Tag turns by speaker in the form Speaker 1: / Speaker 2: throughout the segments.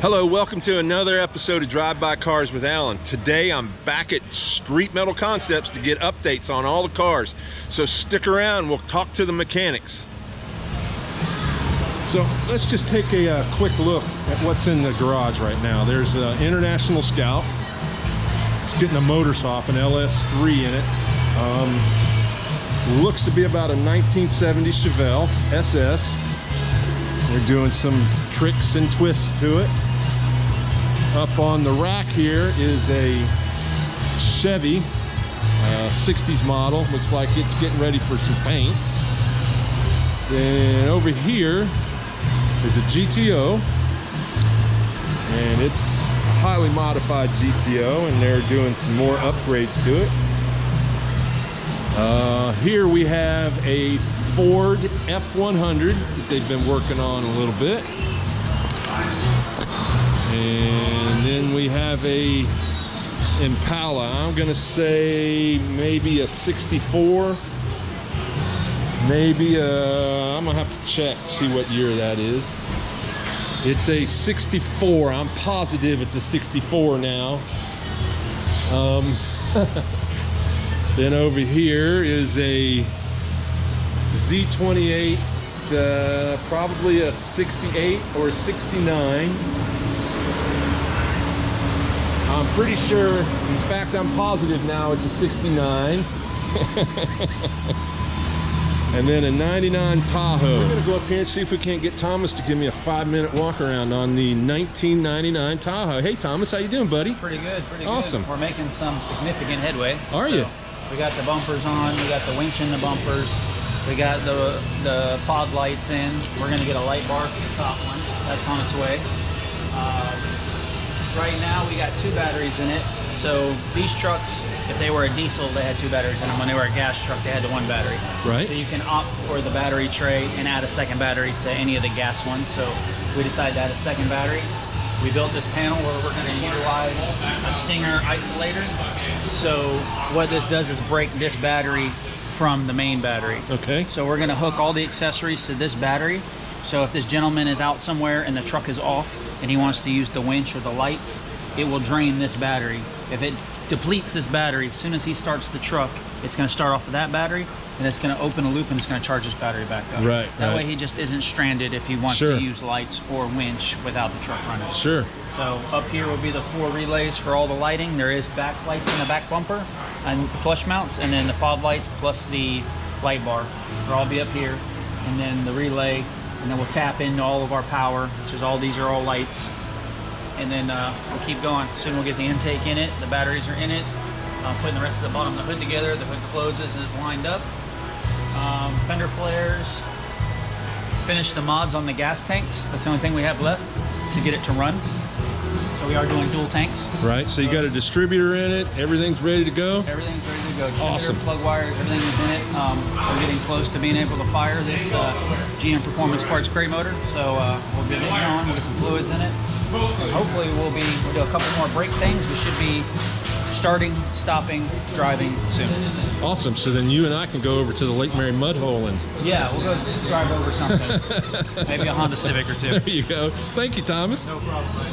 Speaker 1: Hello, welcome to another episode of Drive By Cars with Alan. Today I'm back at Street Metal Concepts to get updates on all the cars. So stick around, we'll talk to the mechanics. So let's just take a quick look at what's in the garage right now. There's an International Scout. It's getting a motor swap, an LS3 in it. Looks to be about a 1970 Chevelle SS. They're doing some tricks and twists to it. Up on the rack here is a Chevy 60s model. Looks like it's getting ready for some paint. Then over here is a GTO, and it's a highly modified GTO, and they're doing some more upgrades to it. Here we have a Ford F100 that they've been working on a little bit. And then we have a Impala. I'm gonna say maybe a 64. Maybe I'm gonna have to check, see what year that is. It's a 64. I'm positive it's a 64 now. Then over here is a Z28, probably a 68 or a 69. I'm pretty sure, in fact I'm positive now it's a 69. And then a 99 Tahoe. We're gonna go up here and see if we can't get Thomas to give me a 5-minute walk around on the 1999 Tahoe. Hey Thomas, how you doing, buddy?
Speaker 2: Pretty good, pretty
Speaker 1: awesome.
Speaker 2: Good. We're making some significant headway.
Speaker 1: Are you?
Speaker 2: We got the bumpers on, we got the winch in the bumpers, we got the pod lights in. We're gonna get a light bar for the top one. That's on its way. Right now we got 2 batteries in it. So these trucks, if they were a diesel, they had 2 batteries in them. When they were a gas truck, they had the 1 battery.
Speaker 1: Right.
Speaker 2: So you can opt for the battery tray and add a second battery to any of the gas ones. So we decided to add a second battery. We built this panel where we're going to utilize a Stinger isolator. So what this does is break this battery from the main battery.
Speaker 1: Okay.
Speaker 2: So we're going to hook all the accessories to this battery. So if this gentleman is out somewhere and the truck is off and he wants to use the winch or the lights, it will drain this battery. If it depletes this battery, as soon as he starts the truck, it's going to start off with that battery, and it's going to open a loop and it's going to charge this battery back up.
Speaker 1: Right.
Speaker 2: That way he just isn't stranded if he wants to use lights or winch without the truck running.
Speaker 1: Sure.
Speaker 2: So up here will be the 4 relays for all the lighting. There is back lights in the back bumper and flush mounts, and then the pod lights plus the light bar. They'll all be up here, and then the relay, and then we'll tap into all of our power, which is all these are all lights. And then we'll keep going. Soon we'll get the intake in it, the batteries are in it. Putting the rest of the bottom of the hood together. The hood closes and is lined up. Fender flares. Finish the mods on the gas tanks. That's the only thing we have left to get it to run. So we are doing dual tanks. Right,
Speaker 1: so you got a distributor in it, everything's ready to go?
Speaker 2: Everything's ready to go. Distributor,
Speaker 1: awesome.
Speaker 2: Plug wires, everything is in it. We're getting close to being able to fire this GM Performance Parts crate motor. So we'll get it going, we'll get some fluids in it. And hopefully we'll do a couple more brake things. We should be starting, stopping, driving soon.
Speaker 1: Awesome. So then you and I can go over to the Lake Mary mud hole and...
Speaker 2: Yeah, we'll go drive over something. Maybe a Honda Civic or 2.
Speaker 1: There you go. Thank you, Thomas.
Speaker 2: No problem.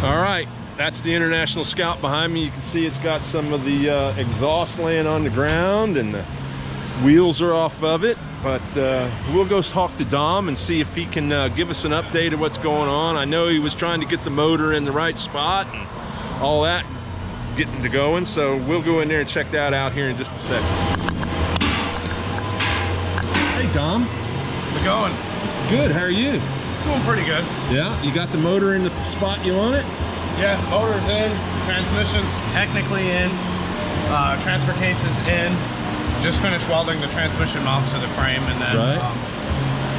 Speaker 1: All right, that's the International Scout behind me. You can see it's got some of the exhaust laying on the ground, and the wheels are off of it. But we'll go talk to Dom and see if he can give us an update of what's going on. I know he was trying to get the motor in the right spot and all that getting to going, so we'll go in there and check that out here in just a second. Hey Dom.
Speaker 3: How's it going?
Speaker 1: Good, how are you?
Speaker 3: Doing pretty good.
Speaker 1: Yeah, you got the motor in the spot you want it?
Speaker 3: Yeah, motor's in, transmission's technically in, transfer case is in. Just finished welding the transmission mounts to the frame, and then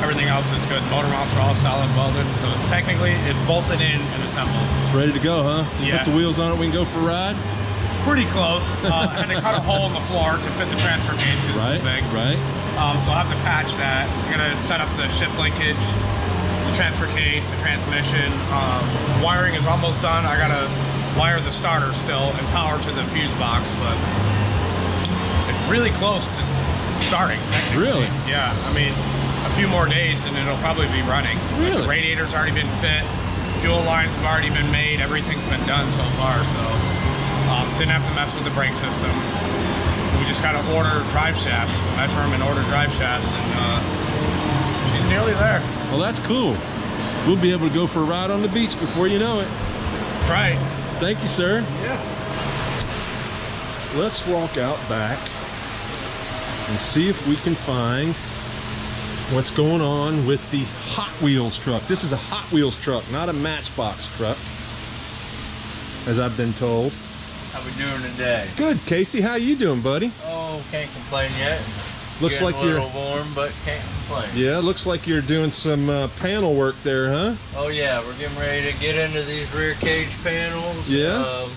Speaker 3: everything else is good. Motor mounts are all solid welded, so technically it's bolted in and assembled.
Speaker 1: It's ready to go, huh? You
Speaker 3: yeah.
Speaker 1: Put the wheels on it, we can go for a ride?
Speaker 3: Pretty close. I had to cut a hole in the floor to fit the transfer case because it's so big.
Speaker 1: Right.
Speaker 3: So I'll have to patch that. I'm gonna set up the shift linkage, the transfer case, the transmission. Wiring is almost done. I gotta wire the starter still and power to the fuse box, but it's really close to starting.
Speaker 1: Really?
Speaker 3: Yeah, I mean, a few more days and it'll probably be running.
Speaker 1: Really?
Speaker 3: Like the radiator's already been fit, Fuel lines have already been made. Everything's been done so far, so didn't have to mess with the brake system. We just got to order drive shafts, measure them and order drive shafts, and he's nearly there.
Speaker 1: Well, that's cool. We'll be able to go for a ride on the beach before you know it.
Speaker 3: That's right.
Speaker 1: Thank you, sir.
Speaker 3: Yeah.
Speaker 1: Let's walk out back and see if we can find what's going on with the Hot Wheels truck. This is a Hot Wheels truck, not a Matchbox truck, as I've been told.
Speaker 4: How we doing today?
Speaker 1: Good, Casey. How you doing, buddy?
Speaker 4: Oh, can't complain yet.
Speaker 1: Looks
Speaker 4: Getting
Speaker 1: like
Speaker 4: a
Speaker 1: you're
Speaker 4: little warm, but can't complain.
Speaker 1: Yeah, looks like you're doing some panel work there, huh?
Speaker 4: Oh yeah, we're getting ready to get into these rear cage panels.
Speaker 1: Yeah.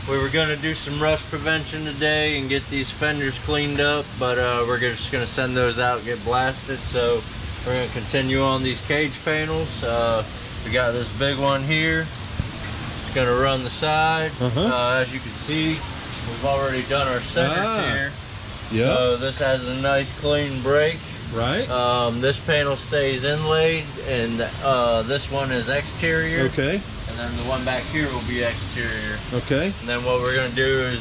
Speaker 4: We were going to do some rust prevention today and get these fenders cleaned up, but we're just going to send those out and get blasted. So we're going to continue on these cage panels. We got this big one here. It's going to run the side. As you can see, we've already done our centers here.
Speaker 1: Yeah.
Speaker 4: So this has a nice clean break.
Speaker 1: Right.
Speaker 4: This panel stays inlaid, and this one is exterior.
Speaker 1: Okay.
Speaker 4: And then the one back here will be exterior.
Speaker 1: Okay.
Speaker 4: And then what we're gonna do is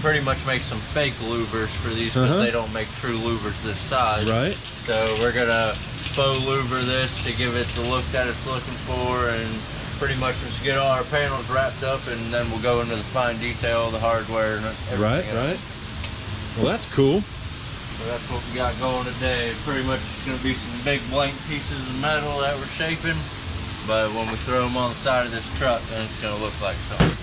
Speaker 4: pretty much make some fake louvers for these, because they don't make true louvers this size.
Speaker 1: Right.
Speaker 4: So we're gonna faux louver this to give it the look that it's looking for, and pretty much just get all our panels wrapped up, and then we'll go into the fine detail, the hardware, and everything else.
Speaker 1: Right. Well, that's cool.
Speaker 4: So that's what we got going today. Pretty much it's going to be some big blank pieces of metal that we're shaping, but when we throw them on the side of this truck, then it's going to look like something.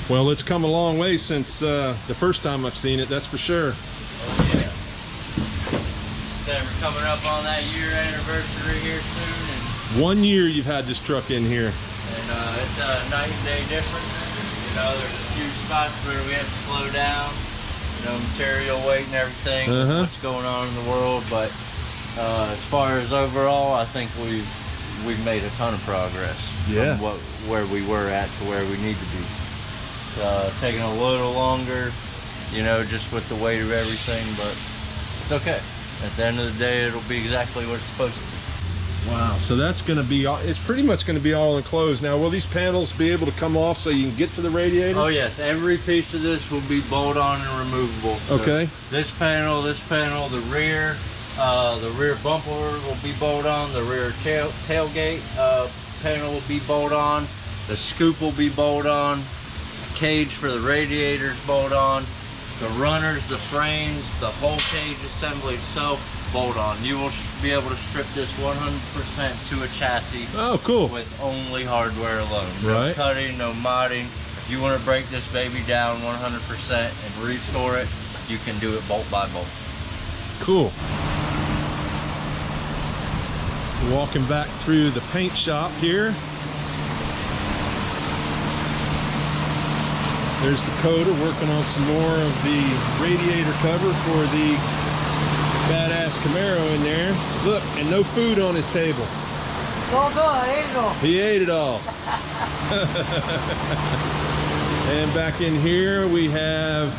Speaker 1: Well, it's come a long way since the first time I've seen it, that's for sure.
Speaker 4: Oh yeah. So we're coming up on that year anniversary here soon, and
Speaker 1: 1 year you've had this truck in here.
Speaker 4: it's a night and day difference. You know, there's a few spots where we have to slow down. You know, material weight and everything, what's going on in the world, but as far as overall, I think we've made a ton of progress from where we were at to where we need to be. Taking a little longer, you know, just with the weight of everything, but it's okay. At the end of the day, it'll be exactly what it's supposed to be.
Speaker 1: Wow, so that's going to be, it's pretty much going to be all enclosed. Now, will these panels be able to come off so you can get to the radiator?
Speaker 4: Oh yes, every piece of this will be bolt on and removable. So
Speaker 1: okay.
Speaker 4: This panel, the rear bumper will be bolt on, the rear tailgate panel will be bolt on, the scoop will be bolt on, cage for the radiators bolt on, the runners, the frames, the whole cage assembly itself bolt on. You will be able to strip this 100% to a chassis.
Speaker 1: Oh, cool.
Speaker 4: With only hardware alone.
Speaker 1: Right.
Speaker 4: No cutting, no modding. If you want to break this baby down 100% and restore it, you can do it bolt by bolt.
Speaker 1: Cool. Walking back through the paint shop here. There's Dakota working on some more of the radiator cover for the badass Camaro in there. Look, and no food on his table.
Speaker 5: It's all good, I ate it all.
Speaker 1: He ate it all. And back in here we have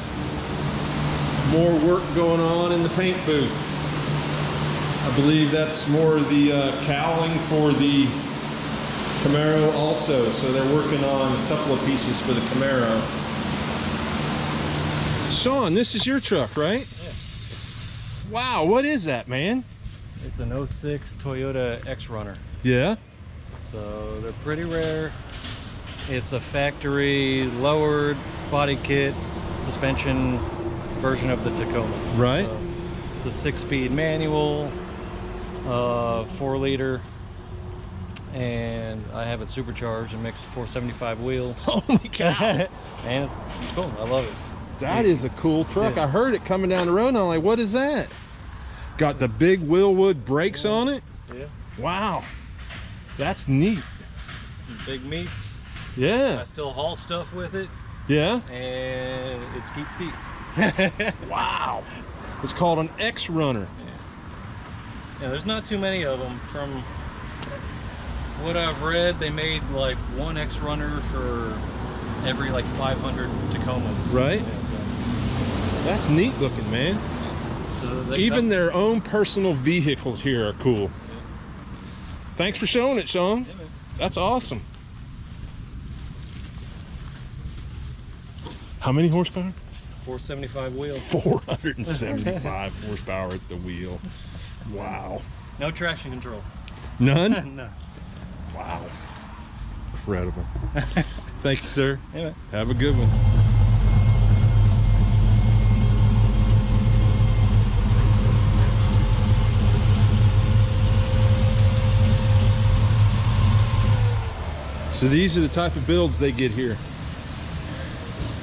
Speaker 1: more work going on in the paint booth. I believe that's more of the cowling for the Camaro also. So they're working on a couple of pieces for the Camaro. Shawn, this is your truck, right?
Speaker 2: Yeah.
Speaker 1: Wow, what is that, man?
Speaker 2: It's an 06 Toyota X-Runner.
Speaker 1: Yeah?
Speaker 2: So they're pretty rare. It's a factory lowered body kit suspension version of the Tacoma.
Speaker 1: Right.
Speaker 2: So it's a 6-speed manual, 4-liter, and I have it supercharged and mixed 475 wheel.
Speaker 1: Holy cow.
Speaker 2: And it's cool. I love it.
Speaker 1: That is a cool truck.
Speaker 2: Yeah.
Speaker 1: I heard it coming down the road and I'm like, what is that? Got the big Willwood brakes on it?
Speaker 2: Yeah.
Speaker 1: Wow. That's neat.
Speaker 2: Big meats.
Speaker 1: Yeah.
Speaker 2: I still haul stuff with it,
Speaker 1: Yeah?
Speaker 2: and it skeets.
Speaker 1: Wow. It's called an X-Runner.
Speaker 2: Yeah, there's not too many of them. From what I've read, they made like one X-Runner for every like 500 Tacomas.
Speaker 1: Right.
Speaker 2: Yeah, so
Speaker 1: That's neat looking, man.
Speaker 2: So
Speaker 1: Even their own personal vehicles here are cool. Thanks for showing it, Sean.
Speaker 2: Yeah, man.
Speaker 1: That's awesome. How many horsepower?
Speaker 2: 475 wheel.
Speaker 1: 475 horsepower at the wheel. Wow.
Speaker 2: No traction control.
Speaker 1: None?
Speaker 2: No.
Speaker 1: Wow. Incredible. Thank you, sir.
Speaker 2: Yeah, man.
Speaker 1: Have a good one. So these are the type of builds they get here.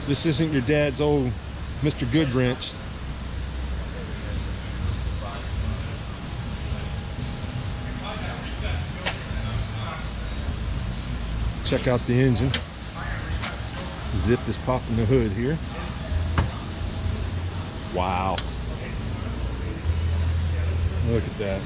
Speaker 1: This isn't your dad's old Mr. Goodwrench. Check out the engine. Zip is popping the hood here. Wow. Look at that.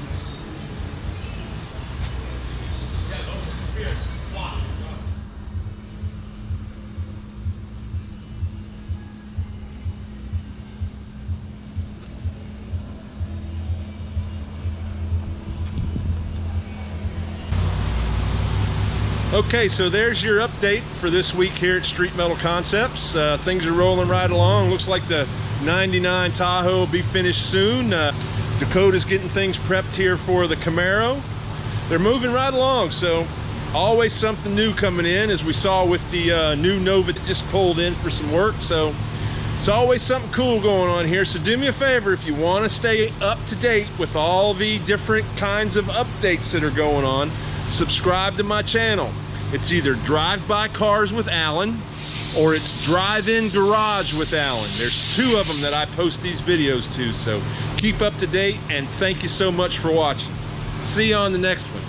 Speaker 1: Okay, so there's your update for this week here at Street Metal Concepts. Things are rolling right along. Looks like the 99 Tahoe will be finished soon. Dakota's getting things prepped here for the Camaro. They're moving right along, so always something new coming in, as we saw with the new Nova that just pulled in for some work. So it's always something cool going on here. So do me a favor, if you want to stay up to date with all the different kinds of updates that are going on, subscribe to my channel. It's either Drive-By Cars with Alan or it's Drive-In Garage with Alan. There's two of them that I post these videos to, so keep up to date and thank you so much for watching. See you on the next one.